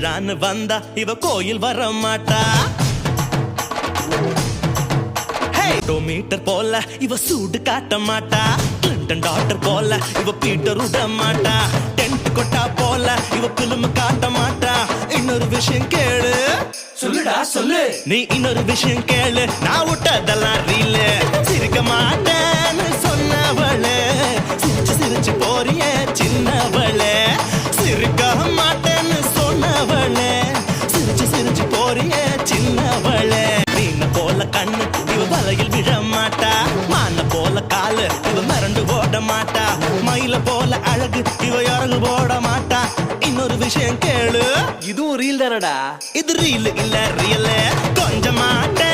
திருவிழான்னு வந்தா இவ கோயில் வர மாட்டா. மீட்டர் போல இவ சூடு காட்ட மாட்டா. கிளின்டன் டாக்டர் போல இவ பீட்டர் விட மாட்டா. டென்ட் கொட்டா போல இவ பிலிம் காட்ட மாட்டா. இன்னொரு விஷயம் கேளு. சொல்லுடா சொல்லு. நீ இன்னொரு விஷயம் கேளு. நான் விட்டதெல்லாம் ரீலு. சிரிக்க மாட்டேன்னு சொன்னவளே சிரிச்சு சிரிச்சு போறிய சின்னவளே. சிரிக்க மாட்டேன்னு சொன்னவளே சிரிச்சு சிரிச்சு போறிய சின்னவளே. மீன போல கண்ணு இவ வலையில் விழ மாட்டா. மான போல காலு இவ மறந்து ஓட மாட்டா. மயில போல அழகு இவ இறகு போட மாட்டா. இன்னொரு விஷயம் கேளு. இதுவும் ரீல் தானடா. இது ரீல் இல்ல ரியல். கொஞ்சம் மாட்டேன்